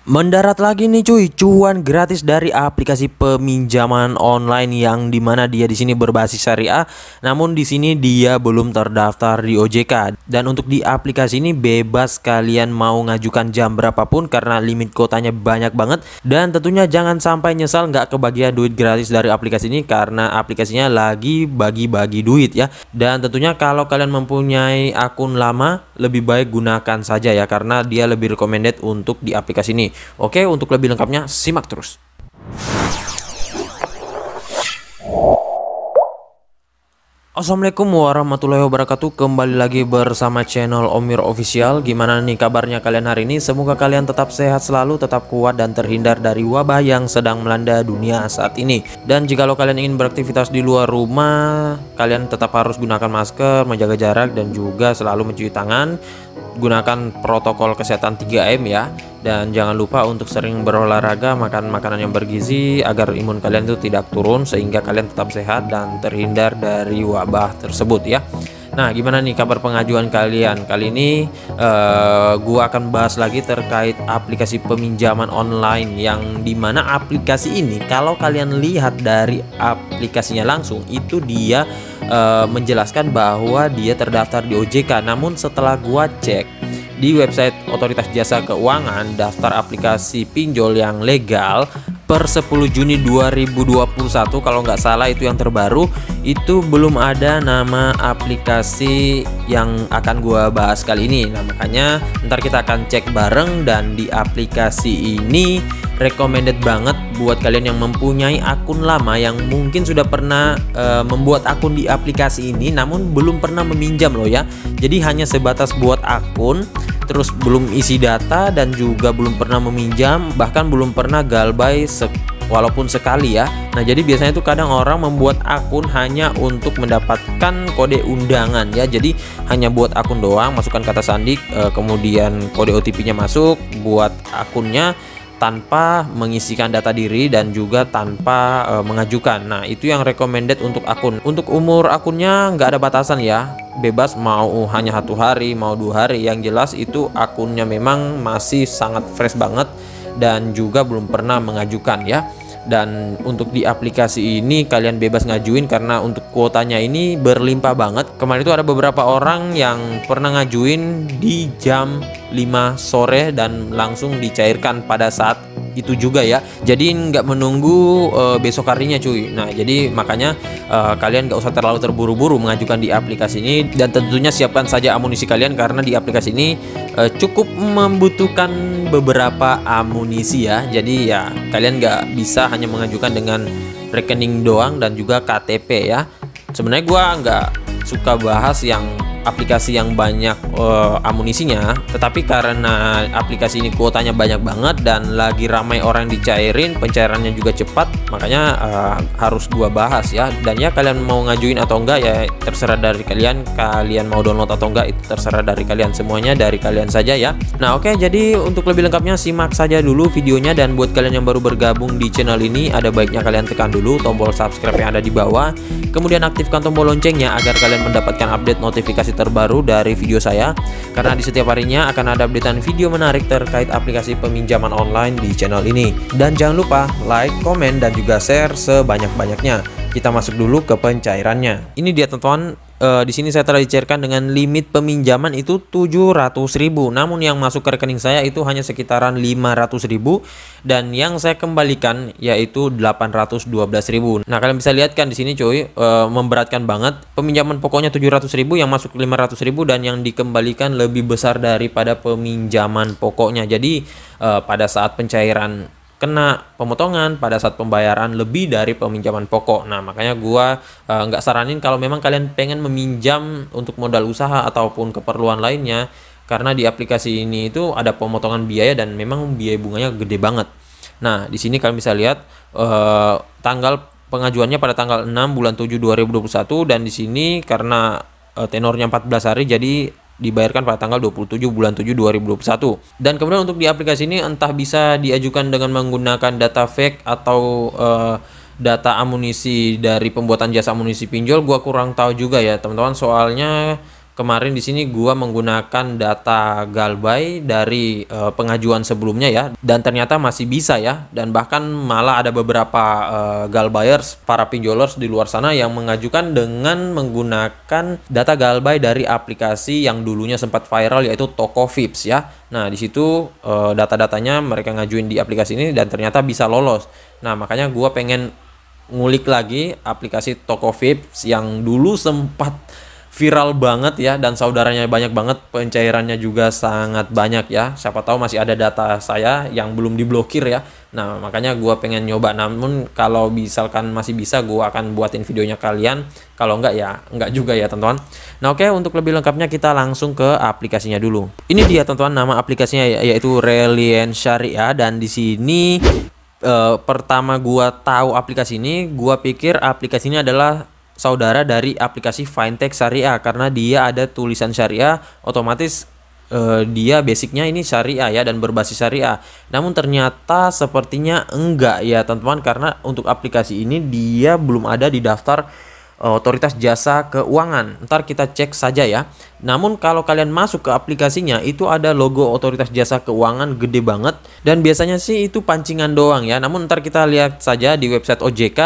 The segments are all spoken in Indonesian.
Mendarat lagi nih cuy, cuan gratis dari aplikasi peminjaman online yang dimana dia di sini berbasis syariah, namun di sini dia belum terdaftar di OJK. Dan untuk di aplikasi ini bebas kalian mau ngajukan jam berapapun karena limit kuotanya banyak banget. Dan tentunya jangan sampai nyesal nggak kebagian duit gratis dari aplikasi ini karena aplikasinya lagi bagi-bagi duit ya. Dan tentunya kalau kalian mempunyai akun lama, lebih baik gunakan saja ya karena dia lebih recommended untuk di aplikasi ini. Oke, untuk lebih lengkapnya simak terus. Assalamualaikum warahmatullahi wabarakatuh. Kembali lagi bersama channel Omir Official. Gimana nih kabarnya kalian hari ini? Semoga kalian tetap sehat selalu, tetap kuat dan terhindar dari wabah yang sedang melanda dunia saat ini. Dan jikalau kalian ingin beraktivitas di luar rumah, kalian tetap harus gunakan masker, menjaga jarak dan juga selalu mencuci tangan. Gunakan protokol kesehatan 3M ya. Dan jangan lupa untuk sering berolahraga, makan makanan yang bergizi agar imun kalian itu tidak turun sehingga kalian tetap sehat dan terhindar dari wabah tersebut ya. Nah, gimana nih kabar pengajuan kalian? Kali ini gua akan bahas lagi terkait aplikasi peminjaman online yang dimana aplikasi ini kalau kalian lihat dari aplikasinya langsung itu dia menjelaskan bahwa dia terdaftar di OJK. Namun setelah gua cek di website Otoritas Jasa Keuangan, daftar aplikasi pinjol yang legal per 10 Juni 2021 kalau nggak salah itu yang terbaru, itu belum ada nama aplikasi yang akan gua bahas kali ini. Nah, makanya ntar kita akan cek bareng. Dan di aplikasi ini recommended banget buat kalian yang mempunyai akun lama yang mungkin sudah pernah membuat akun di aplikasi ini namun belum pernah meminjam loh ya. Jadi hanya sebatas buat akun, terus belum isi data dan juga belum pernah meminjam, bahkan belum pernah galbay walaupun sekali ya. Nah, jadi biasanya itu kadang orang membuat akun hanya untuk mendapatkan kode undangan ya. Jadi hanya buat akun doang, masukkan kata sandi, kemudian kode OTP-nya masuk buat akunnya tanpa mengisikan data diri dan juga tanpa mengajukan. Nah, itu yang recommended untuk akun. Untuk umur akunnya nggak ada batasan ya, bebas mau hanya 1 hari, mau 2 hari. Yang jelas itu akunnya memang masih sangat fresh banget dan juga belum pernah mengajukan ya. Dan untuk di aplikasi ini kalian bebas ngajuin karena untuk kuotanya ini berlimpah banget. Kemarin itu ada beberapa orang yang pernah ngajuin di jam 5 sore dan langsung dicairkan pada saat itu juga ya. Jadi nggak menunggu besok harinya cuy. Nah, jadi makanya kalian nggak usah terlalu terburu-buru mengajukan di aplikasi ini. Dan tentunya siapkan saja amunisi kalian karena di aplikasi ini cukup membutuhkan beberapa amunisi ya. Jadi ya kalian nggak bisa hanya mengajukan dengan rekening doang dan juga KTP ya. Sebenarnya gua nggak suka bahas yang aplikasi yang banyak amunisinya, tetapi karena aplikasi ini kuotanya banyak banget dan lagi ramai orang dicairin, pencairannya juga cepat, makanya harus gua bahas ya. Dan ya kalian mau ngajuin atau enggak ya terserah dari kalian, kalian mau download atau enggak itu terserah dari kalian, semuanya dari kalian saja ya. Nah, oke, jadi untuk lebih lengkapnya simak saja dulu videonya. Dan buat kalian yang baru bergabung di channel ini, ada baiknya kalian tekan dulu tombol subscribe yang ada di bawah, kemudian aktifkan tombol loncengnya agar kalian mendapatkan update notifikasi terbaru dari video saya, karena di setiap harinya akan ada updatean video menarik terkait aplikasi peminjaman online di channel ini. Dan jangan lupa like, komen, dan juga share sebanyak-banyaknya. Kita masuk dulu ke pencairannya. Ini dia teman-teman. Di sini saya telah dicairkan dengan limit peminjaman itu 700.000. Namun yang masuk ke rekening saya itu hanya sekitaran 500.000 dan yang saya kembalikan yaitu 812.000. Nah, kalian bisa lihat kan di sini cuy, memberatkan banget. Peminjaman pokoknya 700.000, yang masuk 500.000 dan yang dikembalikan lebih besar daripada peminjaman pokoknya. Jadi pada saat pencairan kena pemotongan, pada saat pembayaran lebih dari peminjaman pokok. Nah, makanya gua nggak saranin kalau memang kalian pengen meminjam untuk modal usaha ataupun keperluan lainnya, karena di aplikasi ini itu ada pemotongan biaya dan memang biaya bunganya gede banget. Nah, di sini kalian bisa lihat tanggal pengajuannya pada tanggal 6 bulan 7 2021 dan di sini karena tenornya 14 hari jadi dibayarkan pada tanggal 27 bulan 7 2021. Dan kemudian untuk di aplikasi ini entah bisa diajukan dengan menggunakan data fake atau data amunisi dari pembuatan jasa amunisi pinjol, gua kurang tahu juga ya teman-teman. Soalnya kemarin di sini gua menggunakan data Galbay dari pengajuan sebelumnya ya, dan ternyata masih bisa ya, dan bahkan malah ada beberapa Galbayers, para pinjolers di luar sana yang mengajukan dengan menggunakan data Galbay dari aplikasi yang dulunya sempat viral, yaitu Toko Vips ya. Nah, di situ data-datanya mereka ngajuin di aplikasi ini dan ternyata bisa lolos. Nah, makanya gua pengen ngulik lagi aplikasi Toko Vips yang dulu sempat viral banget ya, dan saudaranya banyak banget, pencairannya juga sangat banyak ya. Siapa tahu masih ada data saya yang belum diblokir ya. Nah, makanya gua pengen nyoba, namun kalau misalkan masih bisa gua akan buatin videonya kalian, kalau enggak ya enggak juga ya teman-teman. Nah, oke, untuk lebih lengkapnya kita langsung ke aplikasinya dulu. Ini dia teman-teman, nama aplikasinya yaitu Reliance Syariah, dan di sini pertama gua tahu aplikasi ini, gua pikir aplikasi ini adalah saudara dari aplikasi Fintech Syariah, karena dia ada tulisan syariah, otomatis dia basicnya ini syariah ya, dan berbasis syariah. Namun ternyata sepertinya enggak ya teman-teman, karena untuk aplikasi ini dia belum ada di daftar otoritas jasa keuangan. Ntar kita cek saja ya. Namun kalau kalian masuk ke aplikasinya, itu ada logo otoritas jasa keuangan gede banget, dan biasanya sih itu pancingan doang ya. Namun ntar kita lihat saja di website OJK.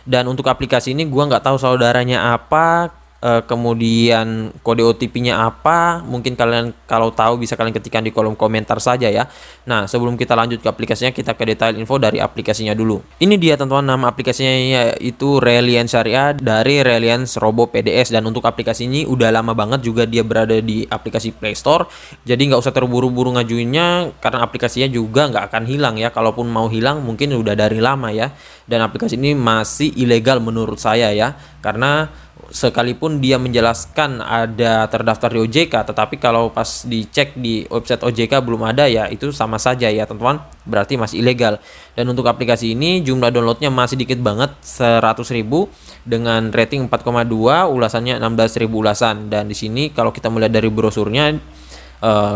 Dan untuk aplikasi ini gua nggak tahu saudaranya apa, kemudian kode OTP-nya apa. Mungkin kalian kalau tahu bisa kalian ketikkan di kolom komentar saja ya. Nah, sebelum kita lanjut ke aplikasinya, kita ke detail info dari aplikasinya dulu. Ini dia teman-teman, nama aplikasinya yaitu Reliance Syariah dari Reliance Robo PDS, dan untuk aplikasi ini udah lama banget juga dia berada di aplikasi Play Store. Jadi nggak usah terburu-buru ngajuinnya, karena aplikasinya juga nggak akan hilang ya. Kalaupun mau hilang mungkin udah dari lama ya. Dan aplikasi ini masih ilegal menurut saya ya, karena sekalipun dia menjelaskan ada terdaftar di OJK, tetapi kalau pas dicek di website OJK belum ada ya, itu sama saja ya teman-teman, berarti masih ilegal. Dan untuk aplikasi ini jumlah downloadnya masih dikit banget, 100.000 dengan rating 4,2, ulasannya 16.000 ulasan. Dan di sini kalau kita melihat dari brosurnya,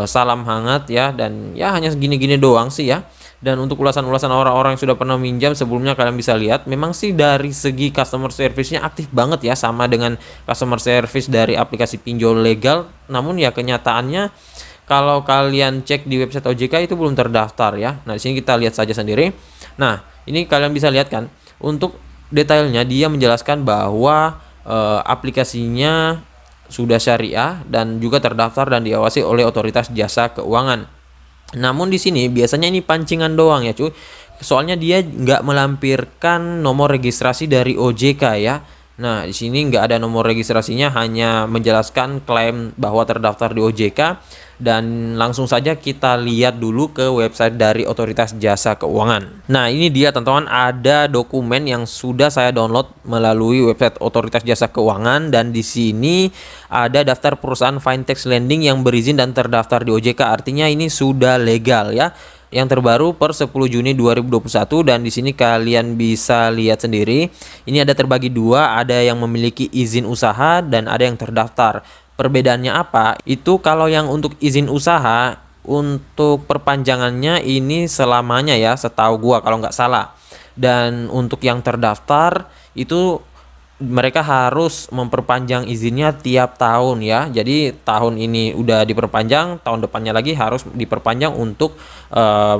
salam hangat ya, dan ya hanya segini-gini doang sih ya. Dan untuk ulasan-ulasan orang-orang yang sudah pernah minjam sebelumnya, kalian bisa lihat memang sih dari segi customer service-nya aktif banget ya, sama dengan customer service dari aplikasi pinjol legal. Namun ya kenyataannya kalau kalian cek di website OJK itu belum terdaftar ya. Nah, di sini kita lihat saja sendiri. Nah, ini kalian bisa lihat kan, untuk detailnya dia menjelaskan bahwa aplikasinya sudah syariah dan juga terdaftar dan diawasi oleh otoritas jasa keuangan. Namun di sini biasanya ini pancingan doang ya cuy. Soalnya dia nggak melampirkan nomor registrasi dari OJK ya. Nah, di sini nggak ada nomor registrasinya, hanya menjelaskan klaim bahwa terdaftar di OJK. Dan langsung saja kita lihat dulu ke website dari Otoritas Jasa Keuangan. Nah, ini dia teman-teman, ada dokumen yang sudah saya download melalui website Otoritas Jasa Keuangan, dan di sini ada daftar perusahaan fintech lending yang berizin dan terdaftar di OJK. Artinya ini sudah legal ya. Yang terbaru per 10 Juni 2021, dan di sini kalian bisa lihat sendiri. Ini ada terbagi dua, ada yang memiliki izin usaha dan ada yang terdaftar. Perbedaannya apa? Itu kalau yang untuk izin usaha, untuk perpanjangannya ini selamanya ya, setahu gua kalau nggak salah. Dan untuk yang terdaftar itu mereka harus memperpanjang izinnya tiap tahun ya. Jadi tahun ini udah diperpanjang, tahun depannya lagi harus diperpanjang untuk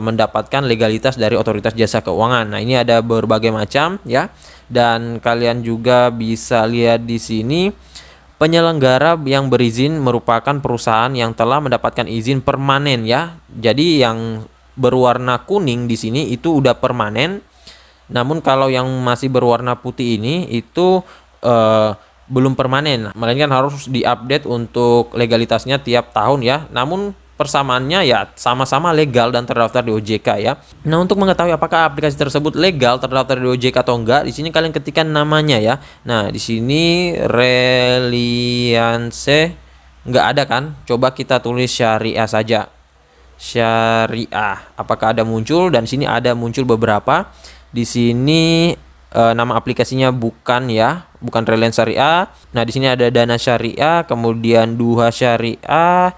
mendapatkan legalitas dari Otoritas Jasa Keuangan. Nah, ini ada berbagai macam ya. Dan kalian juga bisa lihat di sini, penyelenggara yang berizin merupakan perusahaan yang telah mendapatkan izin permanen ya. Jadi yang berwarna kuning di sini itu udah permanen. Namun kalau yang masih berwarna putih ini itu belum permanen, melainkan harus diupdate untuk legalitasnya tiap tahun ya. Namun persamaannya ya sama-sama legal dan terdaftar di OJK ya. Nah, untuk mengetahui apakah aplikasi tersebut legal terdaftar di OJK atau enggak, di sini kalian ketikkan namanya ya. Nah, di sini Reliance nggak ada kan? Coba kita tulis Syariah saja. Syariah. Apakah ada muncul? Dan sini ada muncul beberapa. Di sini nama aplikasinya bukan ya, bukan Reliance Syariah. Nah, di sini ada Dana Syariah, kemudian Duha Syariah,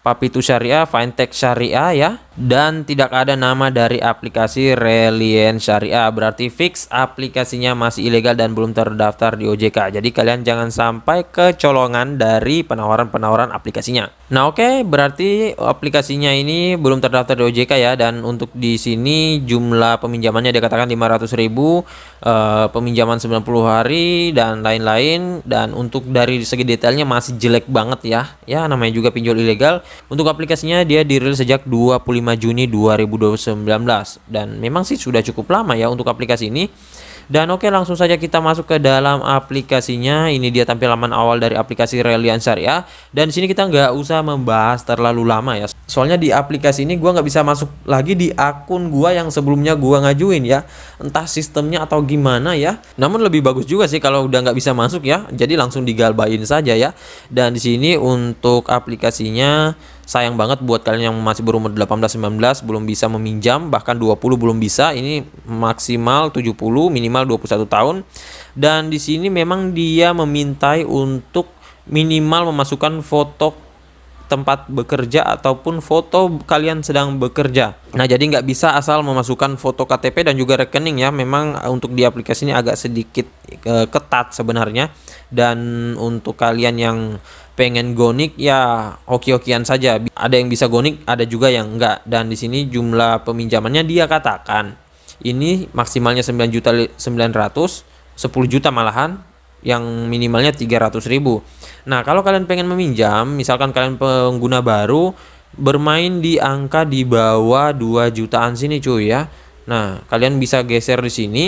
Papitu Syariah, Fintech Syariah ya. Dan tidak ada nama dari aplikasi Reliant Syariah, berarti fix aplikasinya masih ilegal dan belum terdaftar di OJK. Jadi kalian jangan sampai kecolongan dari penawaran-penawaran aplikasinya. Nah oke, berarti aplikasinya ini belum terdaftar di OJK ya. Dan untuk di sini jumlah peminjamannya dikatakan 500.000, peminjaman 90 hari dan lain-lain. Dan untuk dari segi detailnya masih jelek banget ya. Ya namanya juga pinjol ilegal. Untuk aplikasinya dia dirilis sejak 25 Juni 2019 dan memang sih sudah cukup lama ya untuk aplikasi ini. Dan oke, langsung saja kita masuk ke dalam aplikasinya. Ini dia tampilan awal dari aplikasi Reliant Syariah. Dan di sini kita nggak usah membahas terlalu lama ya. Soalnya di aplikasi ini gua nggak bisa masuk lagi di akun gua yang sebelumnya gua ngajuin ya. Entah sistemnya atau gimana ya. Namun lebih bagus juga sih kalau udah nggak bisa masuk ya. Jadi langsung digalbain saja ya. Dan di sini untuk aplikasinya sayang banget buat kalian yang masih berumur 18-19 belum bisa meminjam, bahkan 20 belum bisa. Ini maksimal 70, minimal 21 tahun. Dan di sini memang dia memintai untuk minimal memasukkan foto tempat bekerja ataupun foto kalian sedang bekerja. Nah jadi nggak bisa asal memasukkan foto KTP dan juga rekening ya. Memang untuk di aplikasi ini agak sedikit ketat sebenarnya. Dan untuk kalian yang pengen gonik ya hoki-hokian saja. Ada yang bisa gonik, ada juga yang enggak. Dan di sini jumlah peminjamannya dia katakan ini maksimalnya 9.900.000, 10 juta malahan, yang minimalnya 300.000. Nah, kalau kalian pengen meminjam, misalkan kalian pengguna baru, bermain di angka di bawah 2 jutaan sini cuy ya. Nah, kalian bisa geser di sini.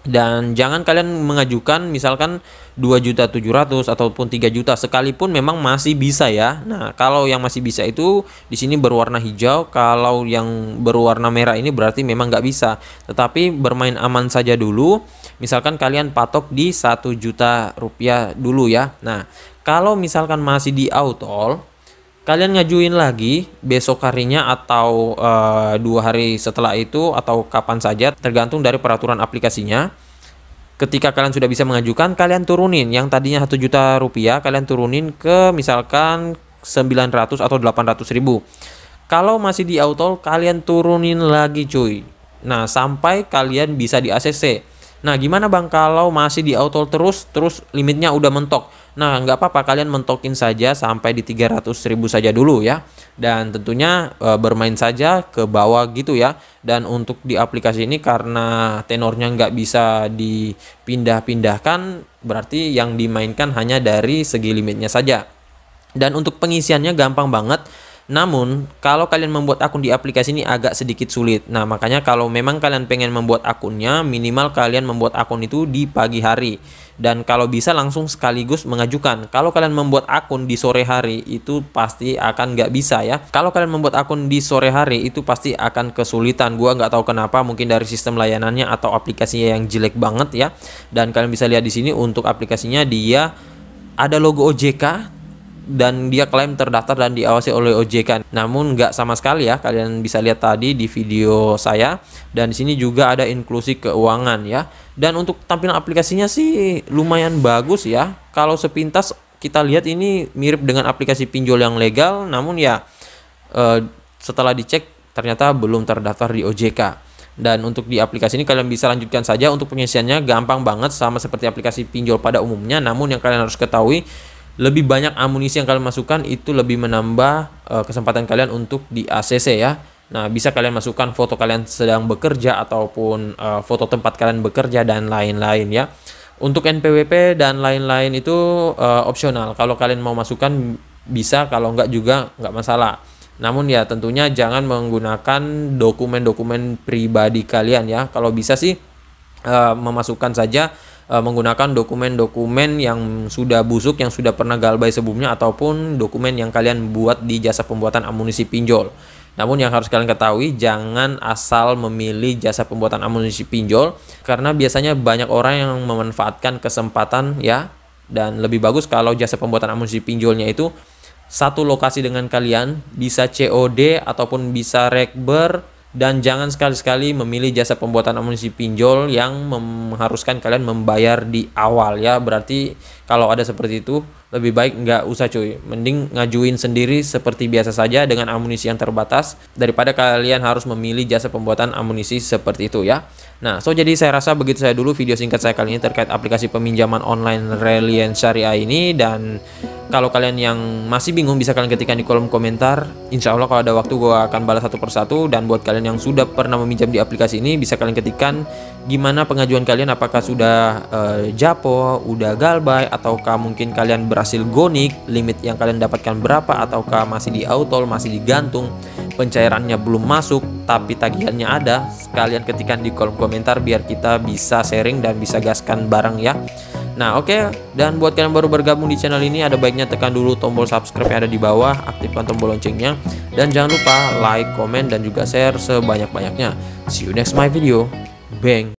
Dan jangan kalian mengajukan misalkan 2.700.000 ataupun 3 juta sekalipun memang masih bisa ya. Nah, kalau yang masih bisa itu di sini berwarna hijau, kalau yang berwarna merah ini berarti memang nggak bisa. Tetapi bermain aman saja dulu. Misalkan kalian patok di 1 juta rupiah dulu ya. Nah, kalau misalkan masih di autol, kalian ngajuin lagi besok harinya atau 2 hari setelah itu atau kapan saja tergantung dari peraturan aplikasinya. Ketika kalian sudah bisa mengajukan, kalian turunin yang tadinya 1 juta rupiah, kalian turunin ke misalkan 900 atau 800.000. Kalau masih di autol, kalian turunin lagi cuy. Nah sampai kalian bisa di ACC. Nah gimana bang kalau masih di autol terus limitnya udah mentok? Nah nggak apa-apa, kalian mentokin saja sampai di 300.000 saja dulu ya. Dan tentunya bermain saja ke bawah gitu ya. Dan untuk di aplikasi ini karena tenornya nggak bisa dipindah-pindahkan, berarti yang dimainkan hanya dari segi limitnya saja. Dan untuk pengisiannya gampang banget. Namun kalau kalian membuat akun di aplikasi ini agak sedikit sulit. Nah makanya kalau memang kalian pengen membuat akunnya, minimal kalian membuat akun itu di pagi hari. Dan kalau bisa langsung sekaligus mengajukan. Kalau kalian membuat akun di sore hari itu pasti akan nggak bisa ya. Kalau kalian membuat akun di sore hari itu pasti akan kesulitan. Gua nggak tahu kenapa, mungkin dari sistem layanannya atau aplikasinya yang jelek banget ya. Dan kalian bisa lihat di sini untuk aplikasinya dia ada logo OJK. Dan dia klaim terdaftar dan diawasi oleh OJK. Namun nggak sama sekali ya. Kalian bisa lihat tadi di video saya. Dan di sini juga ada inklusi keuangan ya. Dan untuk tampilan aplikasinya sih lumayan bagus ya. Kalau sepintas kita lihat ini mirip dengan aplikasi pinjol yang legal. Namun ya setelah dicek ternyata belum terdaftar di OJK. Dan untuk di aplikasi ini kalian bisa lanjutkan saja. Untuk pengisiannya gampang banget sama seperti aplikasi pinjol pada umumnya. Namun yang kalian harus ketahui, lebih banyak amunisi yang kalian masukkan itu lebih menambah kesempatan kalian untuk di ACC ya. Nah bisa kalian masukkan foto kalian sedang bekerja ataupun foto tempat kalian bekerja dan lain-lain ya. Untuk NPWP dan lain-lain itu opsional. Kalau kalian mau masukkan bisa, kalau enggak juga enggak masalah. Namun ya tentunya jangan menggunakan dokumen-dokumen pribadi kalian ya. Kalau bisa sih memasukkan saja menggunakan dokumen-dokumen yang sudah busuk, yang sudah pernah galbay sebelumnya, ataupun dokumen yang kalian buat di jasa pembuatan amunisi pinjol. Namun yang harus kalian ketahui, jangan asal memilih jasa pembuatan amunisi pinjol, karena biasanya banyak orang yang memanfaatkan kesempatan ya. Dan lebih bagus kalau jasa pembuatan amunisi pinjolnya itu satu lokasi dengan kalian, bisa COD ataupun bisa rekber. Dan jangan sekali-sekali memilih jasa pembuatan amunisi pinjol yang mengharuskan kalian membayar di awal ya. Berarti kalau ada seperti itu, lebih baik nggak usah cuy, mending ngajuin sendiri seperti biasa saja dengan amunisi yang terbatas daripada kalian harus memilih jasa pembuatan amunisi seperti itu ya. Nah, jadi saya rasa begitu saya dulu video singkat saya kali ini terkait aplikasi peminjaman online Reliance Syariah ini. Dan kalau kalian yang masih bingung bisa kalian ketikkan di kolom komentar. Insya Allah kalau ada waktu gue akan balas satu persatu. Dan buat kalian yang sudah pernah meminjam di aplikasi ini bisa kalian ketikkan gimana pengajuan kalian, apakah sudah Japo, udah Galbay, ataukah mungkin kalian berhasil Gonik, limit yang kalian dapatkan berapa, ataukah masih di Autol, masih digantung, pencairannya belum masuk tapi tagihannya ada. Kalian ketikkan di kolom komentar biar kita bisa sharing dan bisa gaskan bareng ya. Nah oke, dan buat kalian baru bergabung di channel ini, ada baiknya tekan dulu tombol subscribe yang ada di bawah, aktifkan tombol loncengnya, dan jangan lupa like, komen, dan juga share sebanyak-banyaknya. See you next my video. Bang.